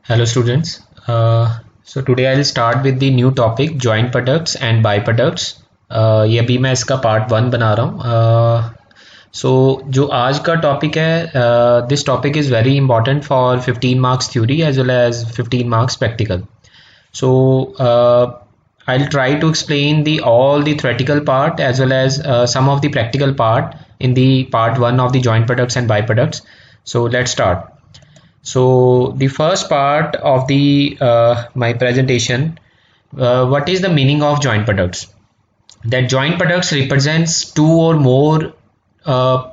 Hello students. So today I'll start with the new topic joint products and byproducts. ये अभी मैं इसका part 1 बना रहा हूँ. सो जो आज का टॉपिक है, this topic is very important for 15 marks theory as well as 15 marks practical. So I'll try to explain all the theoretical part as well as some of the practical part in the part 1 of the joint products and byproducts. So let's start. So the first part of the my presentation, what is the meaning of joint products? That joint products represents two or more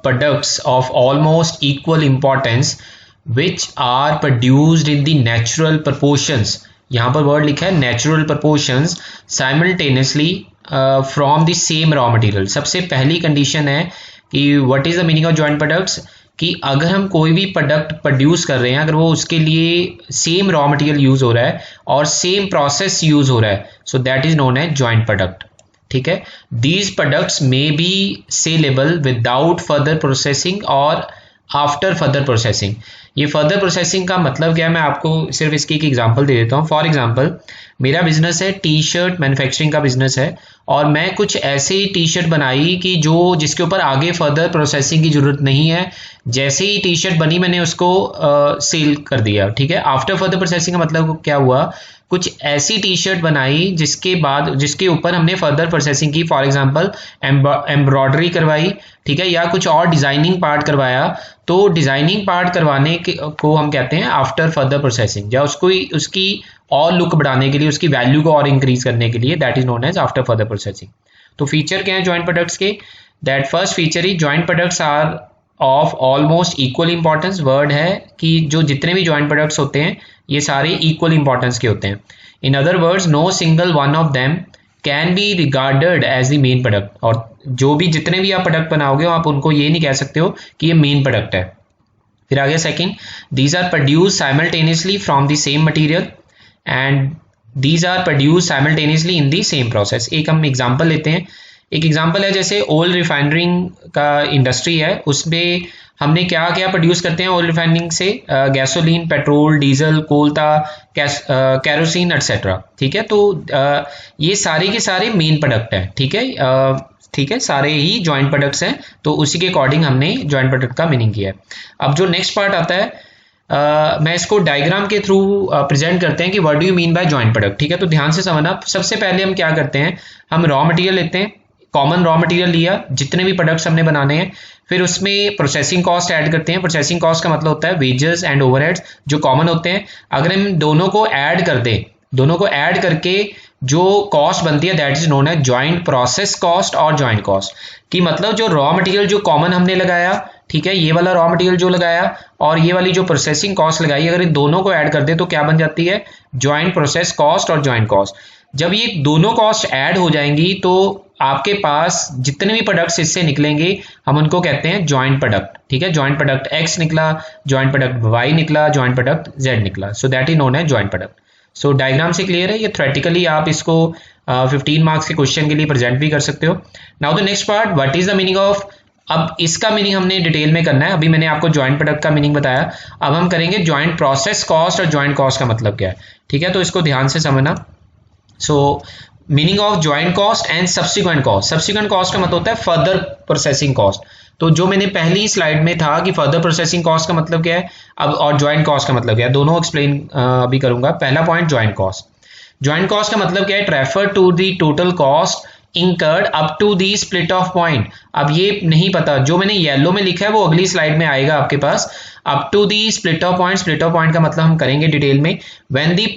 products of almost equal importance which are produced in the natural proportions. यहाँ पर word लिखा है natural proportions simultaneously from the same raw material. सबसे पहली condition है कि what is the meaning of joint products, कि अगर हम कोई भी प्रोडक्ट प्रोड्यूस कर रहे हैं, अगर वो उसके लिए सेम रॉ मटेरियल यूज हो रहा है और सेम प्रोसेस यूज हो रहा है, so that is known as joint product. ठीक है. These products may be saleable without further processing और आफ्टर फर्दर प्रोसेसिंग. ये फर्दर प्रोसेसिंग का मतलब क्या है, मैं आपको सिर्फ इसकी एक एग्जांपल दे देता हूँ. फॉर एग्जांपल मेरा बिजनेस है, टी शर्ट मैन्युफैक्चरिंग का बिजनेस है, और मैं कुछ ऐसे टी शर्ट बनाई कि जिसके ऊपर आगे फर्दर प्रोसेसिंग की जरूरत नहीं है. जैसे ही टी शर्ट बनी मैंने उसको सेल कर दिया. ठीक है. आफ्टर फर्दर प्रोसेसिंग का मतलब क्या हुआ, कुछ ऐसी टी शर्ट बनाई जिसके ऊपर हमने फर्दर प्रोसेसिंग की. फॉर एग्जांपल एम्ब्रॉयडरी करवाई, ठीक है, या कुछ और डिजाइनिंग पार्ट करवाया. तो डिजाइनिंग पार्ट करवाने को हम कहते हैं आफ्टर फर्दर प्रोसेसिंग, या उसकी और लुक बढ़ाने के लिए, उसकी वैल्यू को और इंक्रीज करने के लिए, that is known as after further processing. तो फीचर क्या है जॉइंट प्रोडक्ट्स के? दैट फर्स्ट फीचर ही joint products are of almost equal importance. Word है कि जो जितने भी जॉइंट प्रोडक्ट्स होते हैं ये सारे इक्वल इंपॉर्टेंस के होते हैं. In other words, no single one of them can be regarded as the main product. और जो भी जितने भी आप प्रोडक्ट बनाओगे आप उनको ये नहीं कह सकते हो कि ये मेन प्रोडक्ट है. फिर आगे second, these are produce simultaneously from the same material and these are produce simultaneously in the same process. एक हम एग्जांपल लेते हैं. एक एग्जांपल है जैसे ऑयल रिफाइनरिंग का इंडस्ट्री है, उसमें हमने क्या क्या प्रोड्यूस करते हैं ऑयल रिफाइनिंग से? गैसोलीन, पेट्रोल, डीजल, कोलता, कैरोसिन एटसेट्रा. ठीक है. तो ये सारे के सारे मेन प्रोडक्ट है. ठीक है. ठीक है, सारे ही जॉइंट प्रोडक्ट्स हैं. तो उसी के अकॉर्डिंग हमने जॉइंट प्रोडक्ट का मीनिंग किया है. अब जो नेक्स्ट पार्ट आता है, मैं इसको डायग्राम के थ्रू प्रेजेंट करते हैं कि what do you mean by joint product. ठीक है. तो ध्यान से समझना. सबसे पहले हम क्या करते हैं, हम रॉ मटेरियल लेते हैं, कॉमन रॉ मटेरियल लिया, जितने भी प्रोडक्ट्स हमने बनाने हैं, फिर उसमें प्रोसेसिंग कॉस्ट ऐड करते हैं. प्रोसेसिंग कॉस्ट का मतलब होता है वेजेस एंड ओवरहेड्स जो कॉमन होते हैं. अगर हम दोनों को ऐड कर दें, दोनों को ऐड करके जो कॉस्ट बनती है दैट इज नोन है जॉइंट प्रोसेस कॉस्ट और जॉइंट कॉस्ट. की मतलब जो रॉ मटेरियल जो कॉमन हमने लगाया, ठीक है, ये वाला रॉ मटेरियल जो लगाया और ये वाली जो प्रोसेसिंग कॉस्ट लगाई, अगर इन दोनों को ऐड कर दे तो क्या बन जाती है? जॉइंट प्रोसेस कॉस्ट और जॉइंट कॉस्ट. जब ये दोनों कॉस्ट ऐड हो जाएंगी तो आपके पास जितने भी प्रोडक्ट्स इससे निकलेंगे हम उनको कहते हैं जॉइंट प्रोडक्ट. ठीक है. जॉइंट प्रोडक्ट एक्स निकला, जॉइंट प्रोडक्ट वाई निकला, जॉइंट प्रोडक्ट जेड निकला. सो दैट इज नोन है जॉइंट प्रोडक्ट. सो डायग्राम से क्लियर है. ये थ्योरेटिकली आप इसको 15 मार्क्स के क्वेश्चन के लिए प्रेजेंट भी कर सकते हो. Now the next part, what is the meaning of. अब इसका मीनिंग हमने डिटेल में करना है. अभी मैंने आपको जॉइंट प्रोडक्ट का मीनिंग बताया, अब हम करेंगे जॉइंट प्रोसेस कॉस्ट और जॉइंट कॉस्ट का मतलब क्या है. ठीक है. तो इसको ध्यान से समझना. सो meaning of joint cost and subsequent cost. Subsequent cost का मतलब होता है फर्दर प्रोसेसिंग कॉस्ट. तो जो मैंने पहली स्लाइड में था कि फर्दर प्रोसेसिंग कॉस्ट का मतलब क्या है, अब और जॉइंट कॉस्ट का मतलब क्या है, दोनों एक्सप्लेन अभी करूंगा. पहला point joint cost. Joint cost का मतलब क्या है? It refer to the total cost incurred up to the split off point. अब ये नहीं पता, जो मैंने येलो में लिखा है वो अगली स्लाइड में आएगा आपके पास. up to the split off point. split off point का मतलब हम करेंगे डिटेल में. when the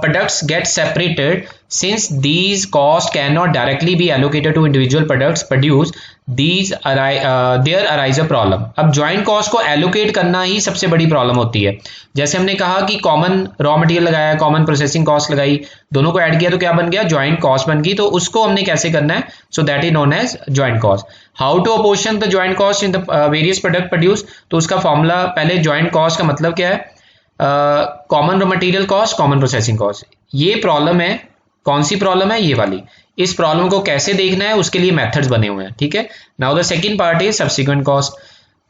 products get separated, since these costs cannot directly be allocated to individual products produced, there arise a problem. अब joint cost को allocate करना ही सबसे बड़ी प्रॉब्लम होती है. जैसे हमने कहा कि कॉमन रॉ मटेरियल लगाया, कॉमन प्रोसेसिंग कॉस्ट लगाई, दोनों को ऐड किया तो क्या बन गया? जॉइंट कॉस्ट बन गई. तो उसको हमने कैसे करना है? So that is known as joint cost. How to apportion the joint cost in the various product produce. तो उसका फॉर्मूला, पहले जॉइंट कॉस्ट का मतलब क्या है? Common raw material cost, common processing cost. ये प्रॉब्लम है. कौन सी प्रॉब्लम है? ये वाली. इस प्रॉब्लम को कैसे देखना है उसके लिए मेथड्स बने हुए हैं. ठीक है. Now the second part is subsequent cost.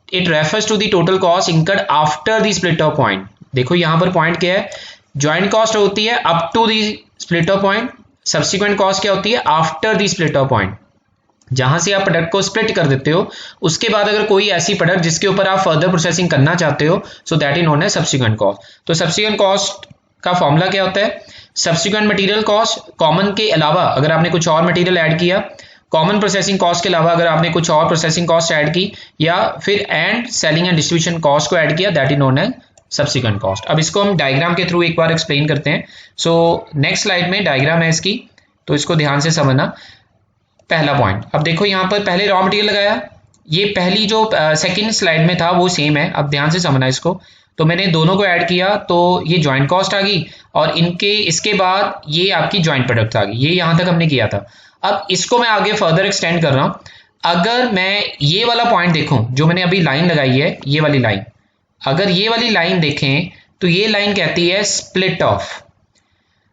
It refers to the total cost incurred after the split off point. देखो यहाँ पर पॉइंट क्या है ज्वाइंट कॉस्ट होती है up to the split off point, subsequent cost क्या होती है after the split off point, जहां से आप प्रोडक्ट को स्प्लिट कर देते हो उसके बाद अगर कोई ऐसी प्रोडक्ट जिसके ऊपर आप फर्दर प्रोसेसिंग करना चाहते हो, so that is known as subsequent cost. तो सब्सिक्वेंट कॉस्ट का फॉर्मूला क्या होता है, सब्सिक्वेंट मटेरियल कॉस्ट, कॉमन के अलावा अगर आपने कुछ और मटेरियल ऐड किया, कॉमन प्रोसेसिंग कॉस्ट के अलावा अगर आपने कुछ और प्रोसेसिंग कॉस्ट ऐड की, या फिर and selling and distribution cost को ऐड किया, that is known as subsequent cost. अब इसको हम डायग्राम के थ्रू एक बार एक्सप्लेन करते हैं। सो नेक्स्ट स्लाइड में डायग्राम है इसकी, तो इसको ध्यान से समझना। पहला पॉइंट, अब देखो यहाँ पर पहले रॉ मटेरियल लगाया, ये पहली जो सेकंड स्लाइड में था वो सेम है, अब ध्यान से समझना इसको। तो मैंने दोनों को ऐड किया तो ये ज्वाइंट कॉस्ट आ गई, और इनके इसके बाद ये आपकी ज्वाइंट प्रोडक्ट आ गई, ये यहाँ तक हमने किया था। अब इसको मैं आगे फर्दर एक्सटेंड कर रहा हूँ। अगर मैं ये वाला पॉइंट देखूं, जो मैंने अभी लाइन लगाई है ये वाली लाइन, अगर ये वाली लाइन देखें तो ये लाइन कहती है split off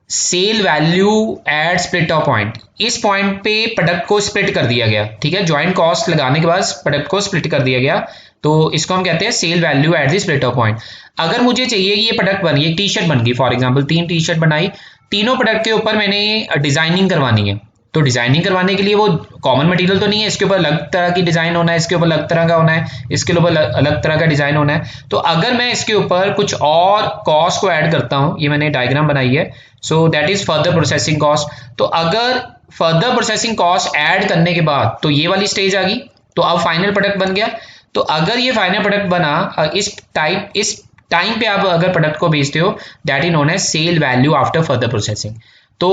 sale value at split off point. इस पॉइंट पे प्रोडक्ट को स्प्लिट कर दिया गया, ठीक है, ज्वाइंट कॉस्ट लगाने के बाद प्रोडक्ट को स्प्लिट कर दिया गया, तो इसको हम कहते हैं sale value at the split off point. अगर मुझे चाहिए कि ये प्रोडक्ट बनी, एक टी शर्ट बन गई फॉर एग्जांपल, 3 टी शर्ट बनाई, तीनों प्रोडक्ट के ऊपर मैंने डिजाइनिंग करवानी है, तो डिजाइनिंग करवाने के लिए वो कॉमन मटेरियल तो नहीं है, इसके ऊपर अलग तरह की डिजाइन होना है, इसके ऊपर अलग तरह का होना है, इसके ऊपर अलग तरह का डिजाइन होना है। तो अगर मैं इसके ऊपर कुछ और कॉस्ट को ऐड करता हूं, ये मैंने डायग्राम बनाई है, so that is further processing cost. तो अगर फर्दर प्रोसेसिंग कॉस्ट ऐड करने के बाद तो ये वाली स्टेज आ गई, तो अब फाइनल प्रोडक्ट बन गया। तो अगर ये फाइनल प्रोडक्ट बना, इस टाइम पे आप अगर प्रोडक्ट को बेचते हो, that is known as sale value after further processing. तो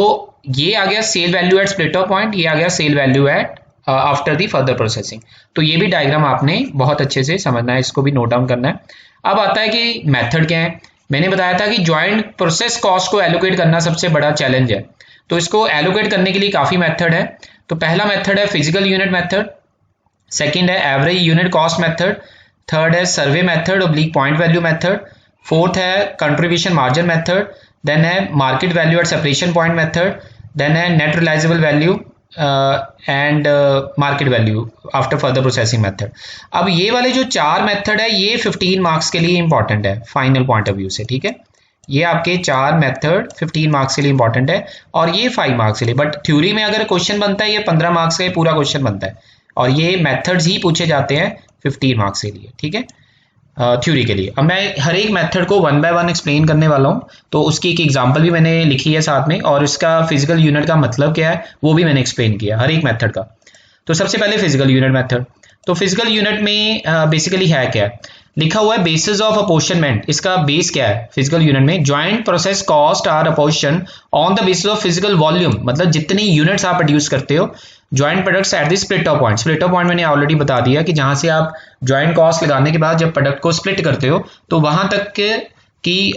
ये आ गया sale value at split off point, ये आ गया sale value at after the further processing. तो ये भी डायग्राम आपने बहुत अच्छे से समझना है, इसको भी नोट डाउन करना है। अब आता है कि मेथड क्या है। मैंने बताया था कि ज्वाइंट प्रोसेस कॉस्ट को एलोकेट करना सबसे बड़ा चैलेंज है, तो इसको एलोकेट करने के लिए काफी मेथड है। तो पहला मेथड है फिजिकल यूनिट मेथड, सेकेंड है average unit cost method, third है survey method oblique point value method, fourth है कंट्रीब्यूशन मार्जिन मेथड, देन है market value at separation point method, then है net realisable value and market value after further processing method. अब ये वाले जो 4 method है ये 15 मार्क्स के लिए इंपॉर्टेंट है फाइनल पॉइंट ऑफ व्यू से, ठीक है। ये आपके 4 मेथड 15 मार्क्स के लिए इंपॉर्टेंट है, और ये 5 मार्क्स के लिए, बट थ्योरी में अगर क्वेश्चन बनता है ये 15 मार्क्स का पूरा क्वेश्चन बनता है, और ये मेथड्स ही पूछे जाते हैं 15 मार्क्स के लिए, ठीक है, थ्योरी के लिए। अब मैं हर एक मेथड को 1 बाय 1 एक्सप्लेन करने वाला हूँ, तो उसकी एक एग्जांपल भी मैंने लिखी है साथ में, और इसका फिजिकल यूनिट का मतलब क्या है वो भी मैंने एक्सप्लेन किया हर एक मेथड का। तो सबसे पहले फिजिकल यूनिट मेथड। तो फिजिकल यूनिट में बेसिकली है क्या है, लिखा हुआ है बेसिस ऑफ अपोर्शनमेंट। इसका बेस क्या है फिजिकल यूनिट में, joint process cost are apportion on the basis of physical volume, मतलब जितनी यूनिट्स आप प्रोड्यूस करते हो joint products at the split off point. Split off point मैंने ऑलरेडी बता दिया कि जहां से आप ज्वाइंट कॉस्ट लगाने के बाद जब प्रोडक्ट को स्प्लिट करते हो तो वहां तक कि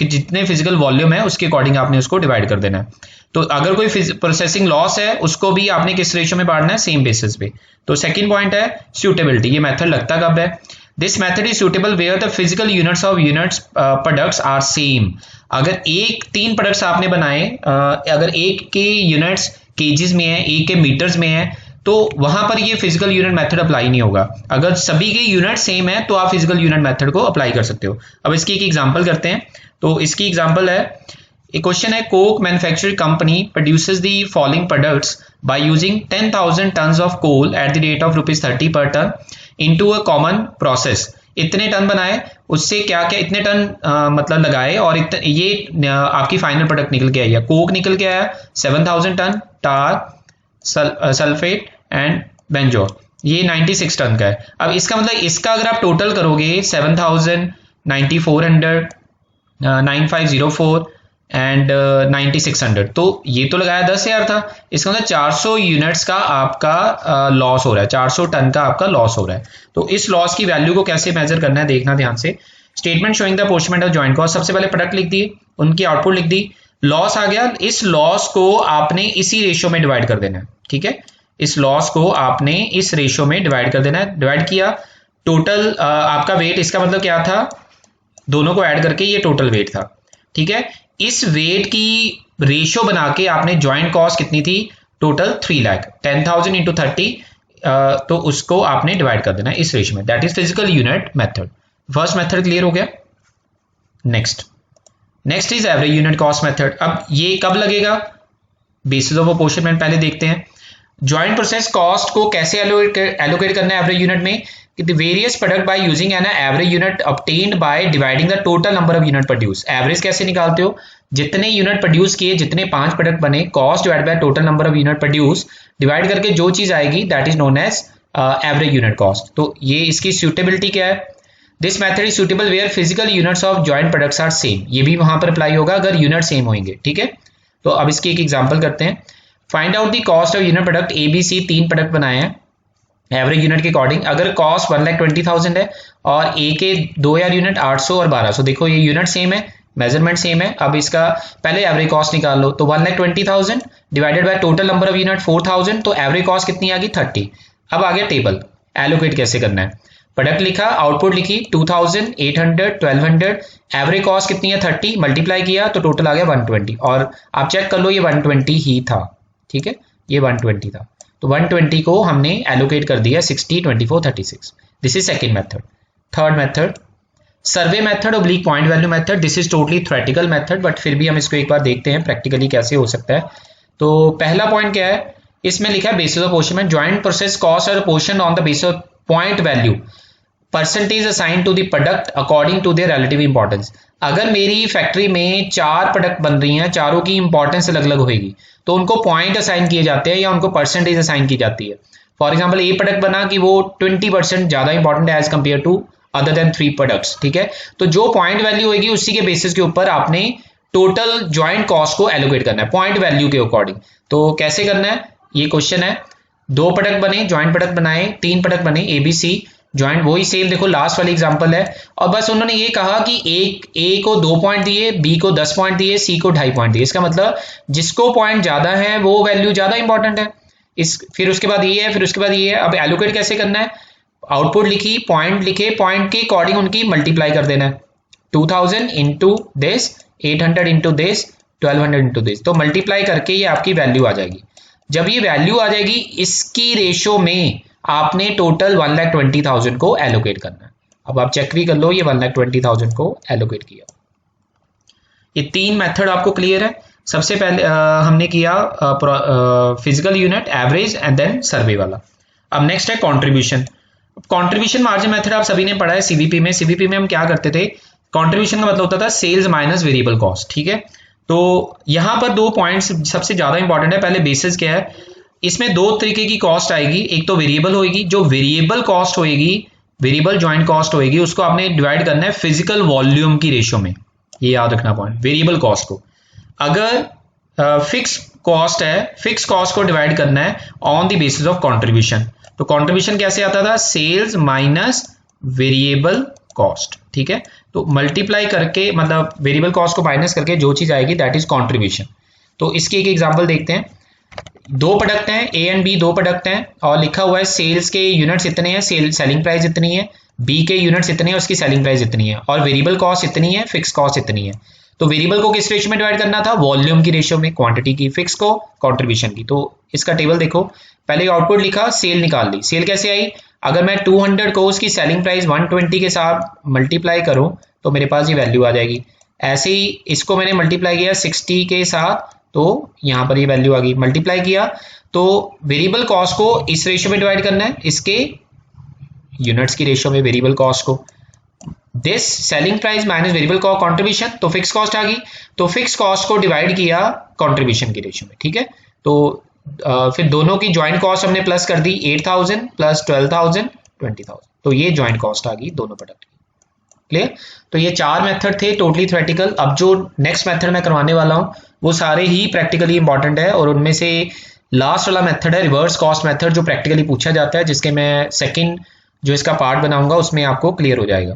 जितने फिजिकल वॉल्यूम है उसके अकॉर्डिंग आपने उसको डिवाइड कर देना है। तो अगर कोई प्रोसेसिंग लॉस है उसको भी आपने किस रेशियो में बांटना है, सेम बेसिस पे। तो सेकंड पॉइंट है सूटेबिलिटी, ये मेथड लगता कब है, this method is suitable where the physical units of units products are same. अगर 3 प्रोडक्ट्स आपने बनाए, अगर एक के यूनिट्स केजीज में है, एक के मीटर्स में है, तो वहां पर ये फिजिकल यूनिट मेथड अप्लाई नहीं होगा। अगर सभी के यूनिट सेम है तो आप फिजिकल यूनिट मेथड को अप्लाई कर सकते हो। अब इसकी एक एग्जांपल करते हैं। तो इसकी एग्जांपल है, एक क्वेश्चन है, coke manufacturing company produces the following products by using 10,000 tons of coal at the rate of ₹30 per ton into a common process. इतने टन बनाए, उससे क्या क्या इतने टन मतलब लगाए, और ये आपकी फाइनल प्रोडक्ट निकल के आई है। कोक निकल के आया 7,000 ton, tar, sulphate and benzol ये 96 टन का है। अब इसका मतलब इसका अगर आप टोटल करोगे 7,000, 9,400, 9,504 एंड 9,600, तो ये तो लगाया 10,000 था। इसका मतलब 400 यूनिट्स का आपका लॉस हो रहा है, 400 टन का आपका लॉस हो रहा है। तो इस लॉस की वैल्यू को कैसे मेजर करना है देखना ध्यान से। Statement showing the apportionment of joint cost, सबसे पहले प्रोडक्ट लिख दिए, उनकी आउटपुट लिख दी, लॉस आ गया, इस लॉस को आपने इसी रेशियो में डिवाइड कर देना है, ठीक है। इस लॉस को आपने इस रेशियो में डिवाइड कर देना है। डिवाइड किया, टोटल आपका वेट, इसका मतलब क्या था, दोनों को ऐड करके ये टोटल वेट था, ठीक है। इस वेट की रेशियो बना के आपने ज्वाइंट कॉस्ट कितनी थी, टोटल 3 लाख, 10,000 इंटू 30, तो उसको आपने डिवाइड कर देना इस रेशियो में, that is physical unit method. First method clear हो गया। Next next is average unit cost method. अब ये कब लगेगा, बेसिस ऑफ अपोर्शनमेंट पहले देखते हैं। जॉइंट प्रोसेस कॉस्ट को कैसे एलोकेट करना है एवरेज यूनिट में, कि the various product by using an average unit obtained by dividing the total number of unit produce. Average कैसे निकालते हो, जितने यूनिट प्रोड्यूस किए, जितने 5 प्रोडक्ट बने, cost divide by total number of unit produce, divide करके जो चीज आएगी that is known as average unit cost. तो ये इसकी सूटेबिलिटी क्या है, this method is suitable where physical units of joint products are same. ये भी वहां पर अप्लाई होगा अगर यूनिट सेम होंगे, ठीक है। तो अब इसकी एक एग्जांपल करते हैं। Find out the cost of unit product A B C, 3 product बनाए हैं एवरेज यूनिट के अकॉर्डिंग। अगर कॉस्ट 1,20,000 है और ए के 2000 यूनिट 800 और 1200, देखो ये यूनिट सेम है, मेजरमेंट सेम है। अब इसका पहले एवरेज कॉस्ट निकाल लो, तो 1,20,000 divided by total number of unit 4000, तो एवरेज कॉस्ट कितनी आ गई 30। अब आ गया टेबल, एलोकेट कैसे करना है। प्रोडक्ट लिखा, आउटपुट लिखी 2000, 800, 1200, एवरेज कॉस्ट कितनी है 30, मल्टीप्लाई किया तो टोटल आ गया 120। और आप चेक कर लो ये 120 ही था, ठीक है, ये 120 था। तो 120 को हमने एलोकेट कर दिया 60, 24, 36। This is second method. Third method survey method oblique point value method. This is totally theoretical method, but फिर भी हम इसको एक बार देखते हैं प्रैक्टिकली कैसे हो सकता है। तो पहला पॉइंट क्या है, इसमें लिखा है basis of apportionment, joint process cost और apportion on the basis of point value, percentage assign to the product according to their relative importance. अगर मेरी फैक्ट्री में 4 प्रोडक्ट बन रही हैं, चारों की इंपॉर्टेंस अलग अलग होगी, तो उनको पॉइंट असाइन किए जाते हैं या उनको परसेंटेज असाइन की जाती है। फॉर एग्जाम्पल ए प्रोडक्ट बना कि वो 20% ज्यादा इंपॉर्टेंट है as compare to other than 3 products, ठीक है। तो जो पॉइंट वैल्यू होगी उसी के बेसिस के ऊपर आपने टोटल ज्वाइंट कॉस्ट को एलोकेट करना है पॉइंट वैल्यू के अकॉर्डिंग। तो कैसे करना है, ये क्वेश्चन है। 2 प्रोडक्ट बने, ज्वाइंट प्रोडक्ट बनाए, 3 प्रोडक्ट बने ए बी सी, ज्वाइंट वही सेम, देखो लास्ट वाली एग्जांपल है। और बस उन्होंने ये कहा कि ए को 2 पॉइंट दिए, बी को 10 पॉइंट दिए, सी को 2.5 पॉइंट दिए। इसका मतलब जिसको पॉइंट ज्यादा है वो वैल्यू ज्यादा इंपॉर्टेंट है। फिर उसके बाद ये है, फिर उसके बाद ये है। अब एलोकेट कैसे करना है, आउटपुट लिखी, पॉइंट लिखे, पॉइंट के अकॉर्डिंग उनकी मल्टीप्लाई कर देना है। 2000 into this, 800 into this, 1200 into this, तो मल्टीप्लाई करके ये आपकी वैल्यू आ जाएगी। जब ये वैल्यू आ जाएगी, इसकी रेशो में आपने टोटल 1,20,000 को एलोकेट करना है। अब आप चेक भी कर लो, ये 1,20,000 को एलोकेट किया। ये 3 मेथड आपको क्लियर है। सबसे पहले हमने किया physical unit, average and then survey वाला। अब नेक्स्ट है कंट्रीब्यूशन। कंट्रीब्यूशन मार्जिन मेथड आप सभी ने पढ़ा है सीवीपी में। सीवीपी में हम क्या करते थे, कंट्रीब्यूशन का मतलब होता था सेल्स माइनस वेरिएबल कॉस्ट, ठीक है। तो यहां पर 2 पॉइंट्स सबसे ज्यादा इंपॉर्टेंट है। पहले बेसिस क्या है, इसमें 2 तरीके की कॉस्ट आएगी। एक तो वेरिएबल होगी, जो वेरिएबल कॉस्ट होगी, वेरिएबल ज्वाइंट कॉस्ट होगी, उसको आपने डिवाइड करना है फिजिकल वॉल्यूम की रेशो में। ये याद रखना पॉइंट, वेरिएबल कॉस्ट को। अगर फिक्स कॉस्ट है, फिक्स कॉस्ट को डिवाइड करना है on the basis of contribution. तो कंट्रीब्यूशन कैसे आता था, सेल्स माइनस वेरिएबल कॉस्ट, ठीक है। तो मल्टीप्लाई करके, मतलब वेरिएबल कॉस्ट को माइनस करके जो चीज आएगी दैट इज कंट्रीब्यूशन। तो इसकी एक एग्जांपल देखते हैं। 2 प्रोडक्ट हैं, ए एंड बी 2 प्रोडक्ट हैं, और लिखा हुआ है सेल्स के यूनिट्स इतने हैं, सेलिंग प्राइस इतनी है, बी के यूनिट्स इतने हैं, उसकी सेलिंग प्राइस इतनी है, और वेरिएबल कॉस्ट इतनी है, फिक्स कॉस्ट इतनी है। तो वेरिएबल को किस रेशियो में डिवाइड करना था, वॉल्यूम की रेशियो में, क्वांटिटी की, फिक्स को कंट्रीब्यूशन की। तो इसका टेबल देखो, पहले आउटपुट लिखा, सेल निकाल ली। सेल कैसे आई, अगर मैं 200 को उसकी सेलिंग प्राइस 120 के साथ मल्टीप्लाई करूं तो मेरे पास ये वैल्यू आ जाएगी। ऐसे ही इसको मैंने मल्टीप्लाई किया 60 के साथ, तो यहां पर ये वैल्यू आ गई। मल्टीप्लाई किया तो वेरिएबल कॉस्ट को इस रेशियो में डिवाइड करना है, इसके यूनिट्स की रेशियो में वेरिएबल कॉस्ट को। This selling price minus variable cost contribution, तो फिक्स कॉस्ट आ गई। तो फिक्स कॉस्ट को डिवाइड किया कंट्रीब्यूशन की रेशियो में, ठीक है। तो फिर दोनों की ज्वाइंट कॉस्ट हमने प्लस कर दी, 8,000 प्लस 12,000, 20,000। तो ये ज्वाइंट कॉस्ट आ गई दोनों प्रोडक्ट की। क्लियर। तो ये 4 मेथड थे टोटली थ्योरेटिकल। अब जो नेक्स्ट मेथड मैं करवाने वाला हूं वो सारे ही प्रैक्टिकली इंपॉर्टेंट है, और उनमें से लास्ट वाला मेथड है रिवर्स कॉस्ट मेथड, जो प्रैक्टिकली पूछा जाता है, जिसके मैं सेकंड जो इसका पार्ट बनाऊंगा उसमें आपको क्लियर हो जाएगा,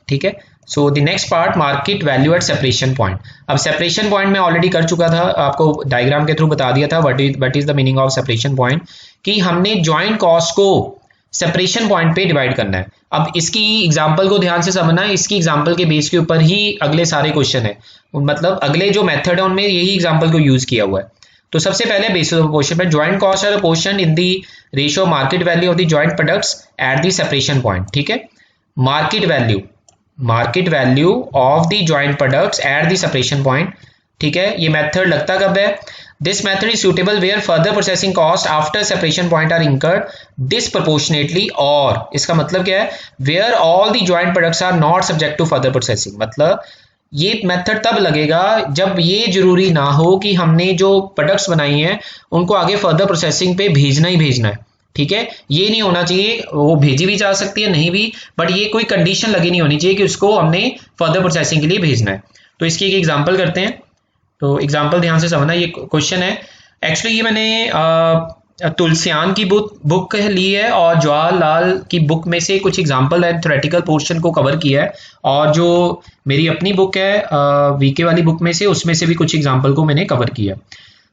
ठीक है। So the next part, market value at separation point. अब सेपरेशन पॉइंट मैं ऑलरेडी कर चुका था, आपको डायग्राम के थ्रू बता दिया था what is the meaning of separation point, कि हमने ज्वाइंट कॉस्ट को सेपरेशन पॉइंट पे डिवाइड करना है। अब इसकी एग्जांपल को ध्यान से समझना है, इसकी एग्जांपल के बेस के ऊपर ही अगले सारे क्वेश्चन है, मतलब अगले जो मेथड है उनमें यही एग्जांपल को यूज किया हुआ है। तो सबसे पहले basis of apportionment, joint cost are apportioned in the ratio market value of the joint products at the separation point, ठीक है। Market value market value of the joint products at the separation point. ठीक है, ये method लगता कब है? This method is suitable where further processing cost after separation point are incurred disproportionately, और इसका मतलब क्या है? Where all the joint products are not subject to further processing. मतलब ये मेथड तब लगेगा जब ये जरूरी ना हो कि हमने जो प्रोडक्ट्स बनाई हैं उनको आगे फर्दर प्रोसेसिंग पे भेजना ही भेजना है। ठीक है, ये नहीं होना चाहिए, वो भेजी भी जा सकती है नहीं भी, बट ये कोई कंडीशन लगी नहीं होनी चाहिए कि उसको हमने फर्दर प्रोसेसिंग के लिए भेजना है। तो इसकी एक एग्जांपल करते हैं। तो एग्जांपल ध्यान से समझना, ये क्वेश्चन है एक्चुअली, ये मैंने तुलसियान की बुक ली है और जवाहरलाल की बुक में से कुछ एग्जांपल है, थ्योरेटिकल पोर्शन को कवर किया है, और जो मेरी अपनी बुक है वीके वाली बुक में से, उसमें से भी कुछ एग्जांपल को मैंने कवर किया।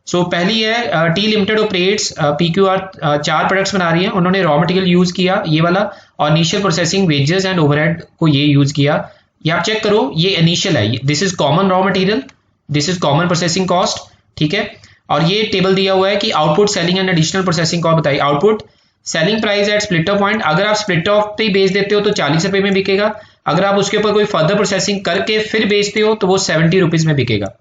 सो पहली है T limited operates PQR 4 products बना रही है, उन्होंने रॉ मटेरियल यूज किया ये वाला, और initial processing wages and overhead को ये यूज किया। ये आप चेक करो, ये इनिशियल है, this is common raw material, this is common processing cost. ठीक है, और ये टेबल दिया हुआ है कि output selling and additional processing cost बताइए। Output selling price at split off point, अगर आप स्प्लिट ऑफ पे बेच देते हो तो 40 रुपए में बिकेगा, अगर आप उसके ऊपर कोई फर्दर प्रोसेसिंग करके फिर बेचते हो तो वो 70 रुपीज में बिकेगा।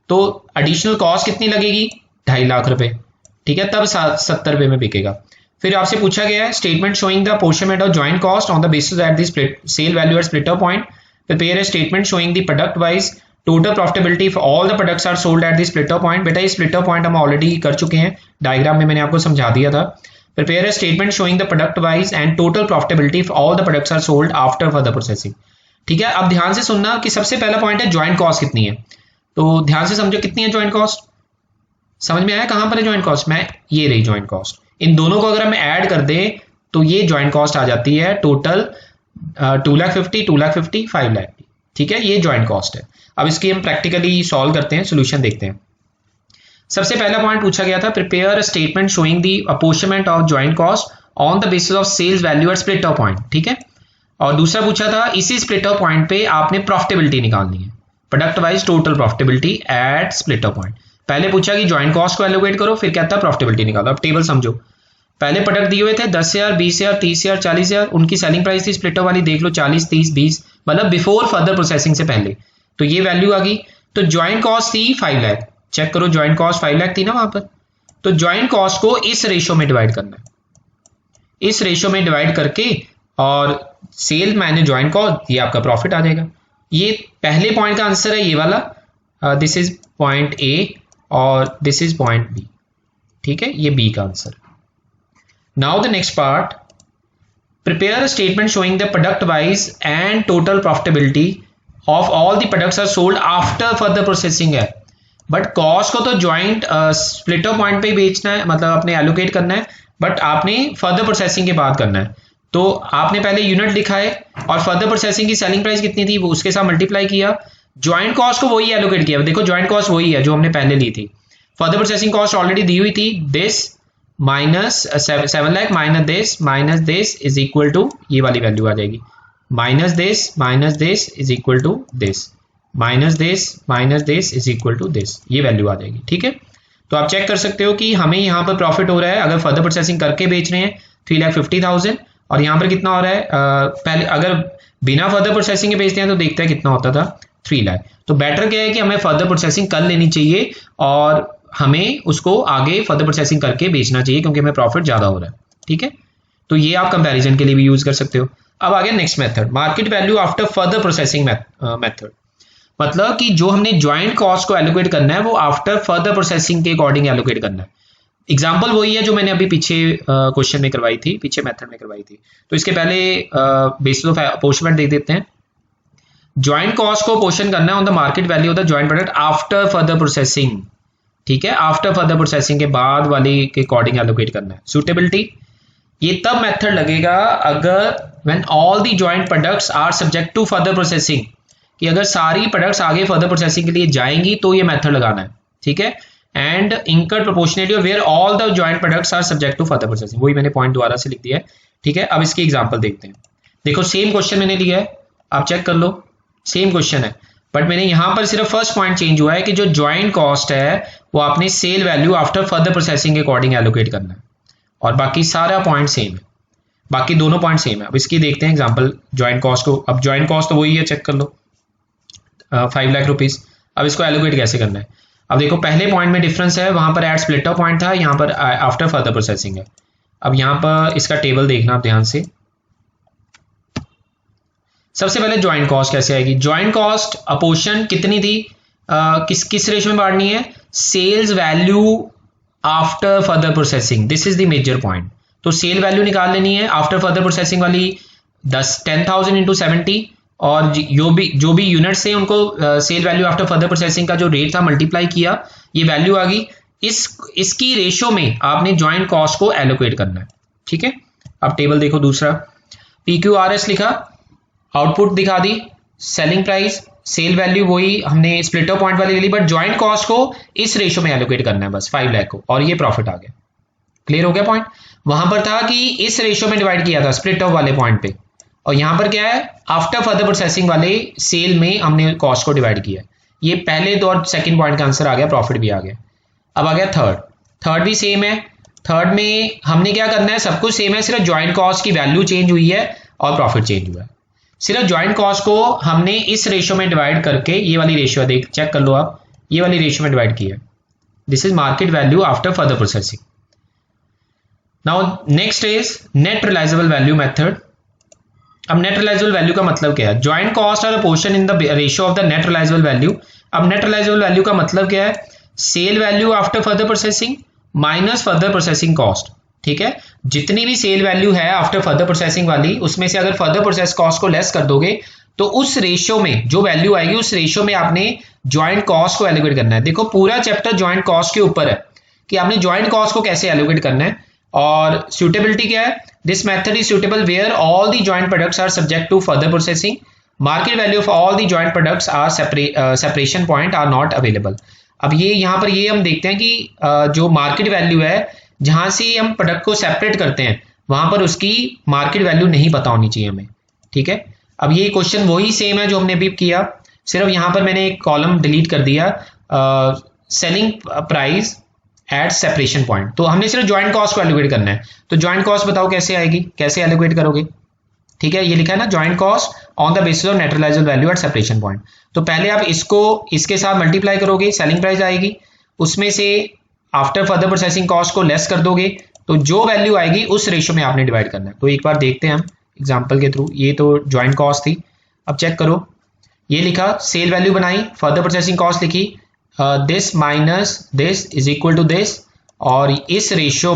तो एडिशनल कॉस्ट कितनी लगेगी? 2.5 लाख रुपए। ठीक है, तब 70 रुपए में बिकेगा। फिर आपसे पूछा गया है statement showing the apportionment of joint cost on the basis at the split sale value at split off point. Prepare a statement showing the product wise total profitability for all the products are sold at the split off point. बेटा ये split off point हम already कर चुके हैं, diagram में मैंने आपको समझा दिया था। Prepare a statement showing the product wise and total profitability for all the products are sold after further processing. ठीक है, अब ध्यान से सुनना कि सबसे पहला पॉइंट है जॉइंट कॉस्ट कितनी है। तो ध्यान से समझो कितनी है जॉइंट कॉस्ट, समझ में आया कहां पर है जॉइंट कॉस्ट? मैं ये रही जॉइंट कॉस्ट, इन दोनों को अगर हम ऐड कर दें तो ये जॉइंट कॉस्ट आ जाती है टोटल 2,50,000, 2,50,000, 5 लाख। ठीक है, ये जॉइंट कॉस्ट है। अब इसकी हम प्रैक्टिकली सॉल्व करते हैं, सोल्यूशन देखते हैं। सबसे पहला पॉइंट पूछा गया था prepare statement showing the apportionment of joint cost on the basis of sales value at split off point. ठीक है, और दूसरा पूछा था इसी स्प्लिट ऑफ पॉइंट पे आपने प्रॉफिटेबिलिटी निकालनी है, product wise total profitability eight split off point. पहले पूछा कि जॉइंट कॉस्ट को एलोकेट करो, फिर कहता है प्रॉफिटेबिलिटी निकालो। अब टेबल समझो, पहले प्रोडक्ट दिए हुए थे 10,000, 20,000, 30,000, 40,000, उनकी सेलिंग प्राइस थी स्प्लिट ऑफ वाली, देख लो 40, 30, 20, मतलब बिफोर फर्दर प्रोसेसिंग से पहले, तो ये वैल्यू आ गई। तो जॉइंट कॉस्ट थी 5 लाख, चेक करो जॉइंट कॉस्ट 5 लाख थी ना वहां पर। तो जॉइंट कॉस्ट को इस रेशियो में डिवाइड करना है, इस रेशियो में डिवाइड करके और सेल माइनस जॉइंट कॉस्ट, ये आपका प्रॉफिट आ जाएगा। ये पहले पॉइंट का आंसर है ये वाला, दिस इज पॉइंट ए और दिस इज पॉइंट बी। ठीक है, ये बी का answer. Now the next part, prepare a statement showing the product wise and total profitability of all the products are sold after further processing है, but cost को तो joint split off point पे ही बेचना है, मतलब आपने allocate करना है, बट आपने फर्दर प्रोसेसिंग के बाद करना है। तो आपने पहले यूनिट लिखा है और फर्दर प्रोसेसिंग की सेलिंग प्राइस कितनी थी वो उसके साथ मल्टीप्लाई किया, ज्वाइंट कॉस्ट को वही एलोकेट किया। देखो ज्वाइंट कॉस्ट वही है जो हमने पहले ली थी, फर्दर प्रोसेसिंग कॉस्ट ऑलरेडी दी हुई थी, this minus 7 lakh minus this is equal to ये वाली वैल्यू आ जाएगी, minus this is equal to this, minus this is equal to this, ये वैल्यू आ जाएगी। ठीक है, तो आप चेक कर सकते हो कि हमें यहाँ पर प्रॉफिट हो रहा है अगर फर्दर प्रोसेसिंग करके बेच रहे हैं 3,50,000, और यहाँ पर कितना हो रहा है पहले अगर बिना फर्दर प्रोसेसिंग के बेचते हैं तो देखते हैं कितना होता था 3 लाख। तो बेटर क्या है कि हमें फर्दर प्रोसेसिंग कर लेनी चाहिए और हमें उसको आगे फर्दर प्रोसेसिंग करके बेचना चाहिए क्योंकि हमें प्रॉफिट ज्यादा हो रहा है। ठीक है, तो ये आप कंपैरिजन के लिए भी यूज कर सकते हो। अब आ गया next method, market value after further processing method, मतलब कि जो हमने ज्वाइंट कॉस्ट को एलोकेट करना है वो आफ्टर फर्दर प्रोसेसिंग के अकॉर्डिंग एलोकेट करना है। एग्जाम्पल वही है जो मैंने अभी पीछे क्वेश्चन में करवाई थी, पीछे मेथड में करवाई थी। तो इसके पहले बेसिस ऑफ अपोर्शनमेंट देख देते हैं। ज्वाइंट कॉस्ट को अपोर्शन करना है on the market value of the joint product after further processing. ठीक है, आफ्टर फर्दर प्रोसेसिंग के बाद वाले के अकॉर्डिंग एलोकेट करना है। सूटेबिलिटी, ये तब मेथड लगेगा अगर when all the joint products are subject to further processing, कि अगर सारी प्रोडक्ट्स आगे फर्दर प्रोसेसिंग के लिए जाएंगी तो ये मेथड लगाना है। ठीक है, and incurred proportionally where all the joint products are subject to further processing, वही मैंने पॉइंट दोबारा से लिख दिया है। ठीक है, अब इसकी एग्जांपल देखते हैं। देखो सेम क्वेश्चन मैंने लिया है, आप चेक कर लो, सेम क्वेश्चन है, बट मैंने यहां पर सिर्फ फर्स्ट पॉइंट चेंज हुआ है कि जो ज्वाइंट कॉस्ट है वो आपने sale value after further processing के अकॉर्डिंग एलोकेट करना है और बाकी सारा पॉइंट सेम है। बाकी दोनों पॉइंट सेम है। अब इसकी देखते हैं एग्जांपल जॉइंट कॉस्ट को। अब जॉइंट कॉस्ट तो वही है, चेक कर लो 5 लाख रुपीस। अब इसको एलोकेट कैसे करना है? अब देखो पहले पॉइंट में डिफरेंस है, वहां पर एट स्प्लिट ऑफ पॉइंट था, यहाँ पर आफ्टर फर्दर प्रोसेसिंग है। अब यहाँ पर इसका टेबल देखना आप ध्यान से। सबसे पहले ज्वाइंट कॉस्ट कैसे आएगी? ज्वाइंट कॉस्ट अपोर्शन कितनी थी, किस रेशो में बांटनी है? Sales value after further processing, this is the major point. तो सेल वैल्यू निकाल लेनी है आफ्टर फर्दर प्रोसेसिंग वाली 10,000 इंटू 70, और जो भी यूनिट्स थे उनको sale value after further processing का जो रेट था मल्टीप्लाई किया, ये वैल्यू आ गई। इसकी रेशो में आपने ज्वाइंट कॉस्ट को एलोकेट करना है, ठीक है। अब टेबल देखो दूसरा, PQRS लिखा, आउटपुट दिखा दी, सेलिंग प्राइस, सेल वैल्यू वही हमने स्प्लिट ऑफ पॉइंट वाली ले ली, बट ज्वाइंट कॉस्ट को इस रेशो में एलोकेट करना है बस 5 लाख को, और ये प्रॉफिट आ गया। क्लियर हो गया पॉइंट? वहां पर था कि इस रेशो में डिवाइड किया था स्प्लिट ऑफ वाले पॉइंट पे, और यहां पर क्या है, आफ्टर फर्दर प्रोसेसिंग वाले सेल में हमने कॉस्ट को डिवाइड किया। ये पहले दो और सेकंड पॉइंट का आंसर आ गया, प्रॉफिट भी आ गया। अब आ गया थर्ड भी सेम है। थर्ड में हमने क्या करना है, सब कुछ सेम है, सिर्फ ज्वाइंट कॉस्ट की वैल्यू चेंज हुई है और प्रॉफिट चेंज हुआ है। सिर्फ ज्वाइंट कॉस्ट को हमने इस रेशो में डिवाइड करके, ये वाली रेशो देख चेक कर लो आप, ये वाली रेशो में डिवाइड किया। This is market value after further processing. Now next is net realisable value method. अब नेट रियलाइजेबल वैल्यू का मतलब क्या है? Joint cost are apportion in the ratio of the net realisable value. अब net realisable value का मतलब क्या है? Sale value after further processing minus further processing cost, ठीक है। जितनी भी सेल वैल्यू है आफ्टर फर्दर प्रोसेसिंग वाली, उसमें से अगर फर्दर प्रोसेस कॉस्ट को लेस कर दोगे तो उस रेशियो में जो वैल्यू आएगी, उस रेशियो में आपने ज्वाइंट कॉस्ट को एलोकेट करना है। देखो पूरा चैप्टर ज्वाइंट कॉस्ट के ऊपर है कि आपने ज्वाइंट कॉस्ट को कैसे एलोकेट करना है। और सुटेबिलिटी क्या है? This method is suitable where all the joint products are subject to further processing, market value of all the joint products are separation point are not available. अब ये यहाँ पर ये हम देखते हैं कि जो मार्केट वैल्यू है, जहां से हम प्रोडक्ट को सेपरेट करते हैं, वहां पर उसकी मार्केट वैल्यू नहीं पता होनी चाहिए हमें, ठीक है। अब ये क्वेश्चन वही सेम है जो हमने अभी किया, सिर्फ यहां पर मैंने एक कॉलम डिलीट कर दिया, selling price at separation point. तो हमने सिर्फ ज्वाइंट कॉस्ट को एलोकेट करना है। तो ज्वाइंट कॉस्ट बताओ कैसे आएगी, कैसे एलोकेट करोगे? ठीक है, ये लिखा है ना, joint cost on the basis of net realisable value at separation point. तो पहले आप इसको इसके साथ मल्टीप्लाई करोगे, सेलिंग प्राइस आएगी, उसमें से आफ्टर फर्दर प्रोसेसिंग कॉस्ट को लेस कर दोगे, तो जो वैल्यू आएगी उस रेशियो में आपने डिवाइड करना है। तो एक बार देखते हैं हम एग्जांपल के थ्रू। ये तो ज्वाइंट कॉस्ट थी, अब चेक करो, ये लिखा सेल वैल्यू बनाई, फर्दर प्रोसेसिंग कॉस्ट लिखी, this minus this is equal to this, और इस रेशियो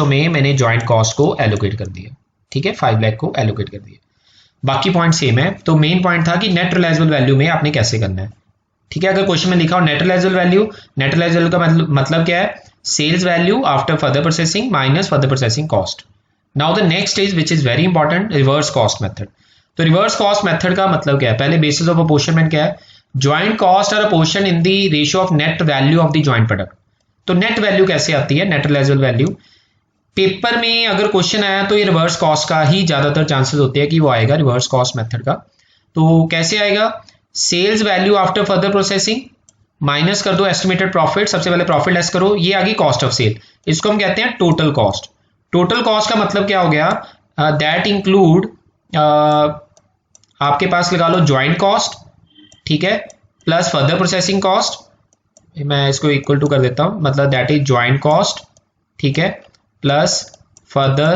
में मैंने ज्वाइंट कॉस्ट को एलोकेट कर दिया, ठीक है, 5 लाख को एलोकेट कर दिया। बाकी पॉइंट सेम है। तो मेन पॉइंट था कि नेट रियलाइजेबल वैल्यू में आपने कैसे करना है, ठीक है। अगर क्वेश्चन में लिखा हो net realisable value, net realisable का मतलब क्या है? Sales value after further processing minus further processing cost. Now the next is which is very important, reverse cost method. तो रिवर्स कॉस्ट मेथड का मतलब क्या है? पहले बेसिस ऑफ अपोर्शनमेंट क्या है? Joint cost are apportion in the ratio of net value of the joint product. तो net value कैसे आती है? नेट रियलाइजेबल वैल्यू पेपर में अगर क्वेश्चन आया तो ये रिवर्स कॉस्ट का ही ज्यादातर चांसेस होते हैं कि वो आएगा, रिवर्स कॉस्ट मेथड का। तो कैसे आएगा? Sales value after further processing minus कर दो एस्टिमेटेड प्रॉफिट, सबसे पहले प्रॉफिट लेस करो, ये आ गई कॉस्ट ऑफ सेल। इसको हम कहते हैं टोटल कॉस्ट। टोटल कॉस्ट का मतलब क्या हो गया? दैट इंक्लूड आपके पास लगा लो ज्वाइंट कॉस्ट, ठीक है, प्लस फर्दर प्रोसेसिंग कॉस्ट, मैं इसको इक्वल टू कर देता हूं, मतलब दैट इज ज्वाइंट कॉस्ट, ठीक है, plus further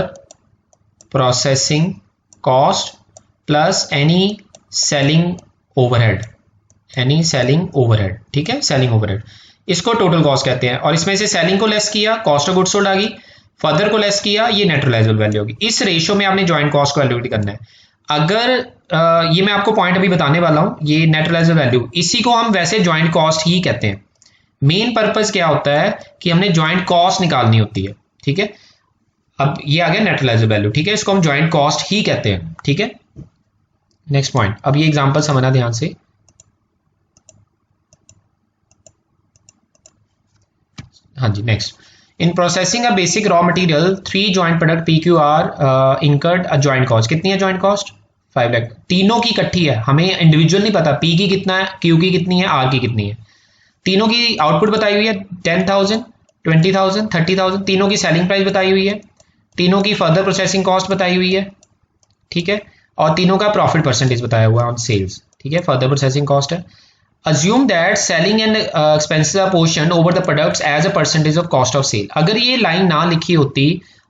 processing cost plus any selling overhead, ठीक है, सेलिंग ओवरहेड, इसको टोटल कॉस्ट कहते हैं। और इसमें से सेलिंग को लेस किया, कॉस्ट ऑफ गुड्स सोल्ड आ गई, फर्दर को लेस किया, ये नेट रियलाइजेबल वैल्यू होगी। इस रेशियो में आपने ज्वाइंट कॉस्ट को एलोकेट करना है। अगर ये मैं आपको पॉइंट अभी बताने वाला हूं, ये नेट रियलाइजेबल वैल्यू, इसी को हम वैसे ज्वाइंट कॉस्ट ही कहते हैं। मेन पर्पस क्या होता है कि हमने ज्वाइंट कॉस्ट निकालनी होती है, ठीक है। अब ये आ गया नेट रियलाइजेबल वैल्यू, ठीक है, इसको हम ज्वाइंट कॉस्ट ही कहते हैं, ठीक है। नेक्स्ट पॉइंट, अब ये एग्जांपल समझना ध्यान से। हाँ जी, next, in processing a basic raw material 3 joint product PQR incurred a joint cost. कितनी है ज्वाइंट कॉस्ट? 5 लाख। तीनों की इकट्ठी है, हमें इंडिविजुअल नहीं पता P की कितना है, Q की कितनी है, R की कितनी है। तीनों की आउटपुट बताई हुई है 10,000, 20,000, 30,000, तीनों की सेलिंग प्राइस बताई हुई है। तीनों की फर्दर प्रोसेसिंग कॉस्ट बताई हुई है, ठीक है, और तीनों का प्रॉफिट परसेंटेज बताया हुआ है ऑन सेल्स, ठीक है, फर्दर प्रोसेसिंग कॉस्ट है। Assume that selling and expenses are portioned over the products as a percentage of cost of sale। अगर ये लाइन ना लिखी होती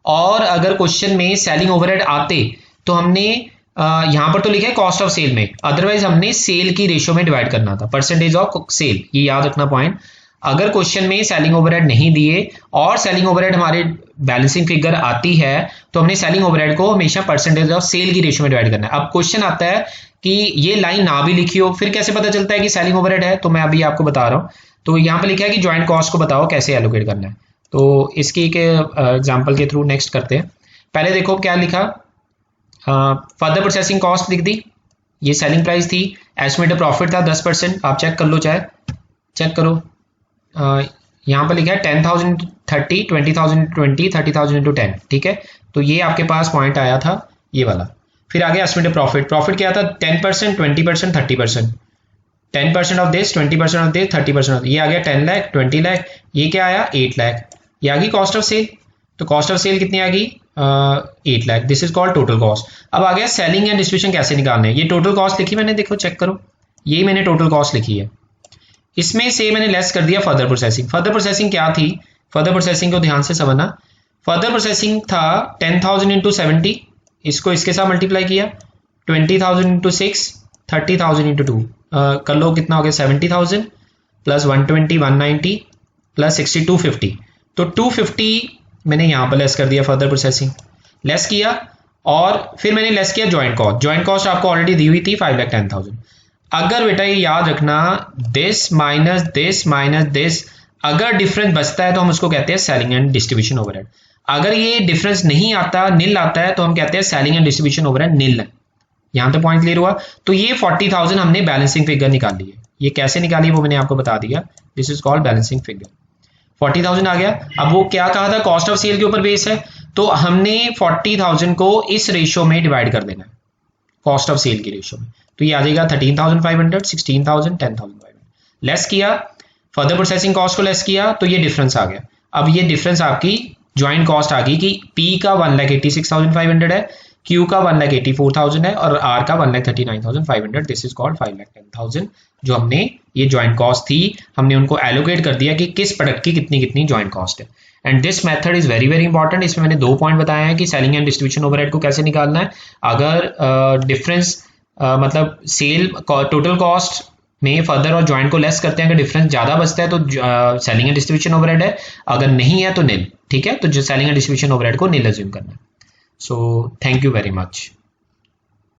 और अगर क्वेश्चन में सेलिंग ओवरहेड आते तो हमने यहाँ पर तो लिखा है कॉस्ट ऑफ सेल में, अदरवाइज हमने सेल की रेशियो में डिवाइड करना था, परसेंटेज ऑफ सेल, ये याद रखना पॉइंट। अगर क्वेश्चन में सेलिंग ओवरहेड नहीं दिए और सेलिंग ओवरहेड हमारे बैलेंसिंग फिगर आती है तो हमने सेलिंग ओवरहेड को हमेशा परसेंटेज ऑफ सेल की रेशियो में डिवाइड करना है। अब क्वेश्चन आता है कि ये लाइन ना भी लिखी हो, फिर कैसे पता चलता है कि सेलिंग ओवरहेड है, तो मैं अभी आपको बता रहा हूँ। तो यहाँ पे लिखा है कि ज्वाइंट कॉस्ट को बताओ कैसे एलोकेट करना है, तो इसकी एक एग्जांपल के थ्रू नेक्स्ट करते हैं। पहले देखो क्या लिखा, फर्दर प्रोसेसिंग कॉस्ट लिख दी, ये सेलिंग प्राइस थी, एस्टिमेटेड प्रॉफिट था 10%, आप चेक कर लो, चाहे चेक करो, यहाँ पर लिखा है 10,000 30, 20,000 20, 30,000 into 10, ठीक है, तो ये आपके पास पॉइंट आया था ये वाला। फिर आगे एस्टिमेटेड प्रॉफिट, प्रॉफिट क्या था 10%, 20%, 30%, 10% of this, 20% of this, 30% of, ये आ गया 10 लाख, 20 लाख, ये क्या आया 8 लाख, ये आ गई कॉस्ट ऑफ सेल। तो कॉस्ट ऑफ सेल कितनी आ गई 8 lakh, this is called total cost. अब आ गया सेलिंग एंड डिस्ट्रीब्यूशन कैसे निकालने हैं, ये टोटल कॉस्ट लिखी मैंने, देखो चेक करो, ये मैंने टोटल कॉस्ट लिखी है, इसमें से मैंने लेस कर दिया फर्दर प्रोसेसिंग। फर्दर प्रोसेसिंग क्या थी, फर्दर प्रोसेसिंग को ध्यान से समझना, फर्दर प्रोसेसिंग था 10,000 इंटू 70, इसको इसके साथ मल्टीप्लाई किया, 20,000 इंटू 6, 30,000 इंटू 2, कर लो कितना हो गया 70,000 प्लस 120 190 प्लस 60 250, तो 250 मैंने यहाँ पर लेस कर दिया, फर्दर प्रोसेसिंग लेस किया, और फिर मैंने लेस किया ज्वाइंट कॉस्ट। ज्वाइंट कॉस्ट आपको ऑलरेडी दी हुई थी 5,10,000। अगर बेटा ये याद रखना, दिस माइनस दिस, अगर डिफरेंस बचता है तो हम उसको कहते हैं सेलिंग एंड डिस्ट्रीब्यूशन ओवरहेड। अगर ये डिफरेंस नहीं आता, निल आता है, तो हम कहते हैं सेलिंग एंड डिस्ट्रीब्यूशन ओवरहेड निल है। यहां तक पॉइंट क्लियर हुआ। तो ये 40,000 हमने बैलेंसिंग फिगर निकाल ली है, ये कैसे निकाली वो मैंने आपको बता दिया, this is called balancing figure. 40,000 आ गया। अब वो क्या कहा था, कॉस्ट ऑफ सेल के ऊपर बेस है, तो हमने 40,000 को इस रेशियो में डिवाइड कर देना है, कॉस्ट ऑफ सेल की रेशियो में, तो ये आ जाएगा 13,500, 16,000, 10,500। लेस किया, फर्दर प्रोसेसिंग कॉस्ट को लेस किया, तो ये डिफरेंस आ गया। अब ये डिफरेंस आपकी ज्वाइंट कॉस्ट आ गई कि P का 1,86,500 है, Q का 1,84,000 है और R का 1,39,500, दिस इज कॉल्ड 5,10,000। जो हमने ये ज्वाइंट कॉस्ट थी, हमने उनको एलोकेट कर दिया कि किस प्रोडक्ट की कितनी कितनी ज्वाइंट कॉस्ट है। And this method is very very important. इसमें मैंने 2 पॉइंट बताए हैं कि सेलिंग एंड डिस्ट्रीब्यूशन ओवरहेड को कैसे निकालना है। अगर डिफरेंस मतलब सेल टोटल कॉस्ट में फर्दर और ज्वाइंट को लेस करते हैं, अगर डिफरेंस ज्यादा बचता है तो सेलिंग एंड डिस्ट्रीब्यूशन ओवरहेड है, अगर नहीं है तो निल, ठीक है, तो जो सेलिंग एंड डिस्ट्रीब्यूशन ओवरहेड को निल अज्यूम करना है। So thank you very much.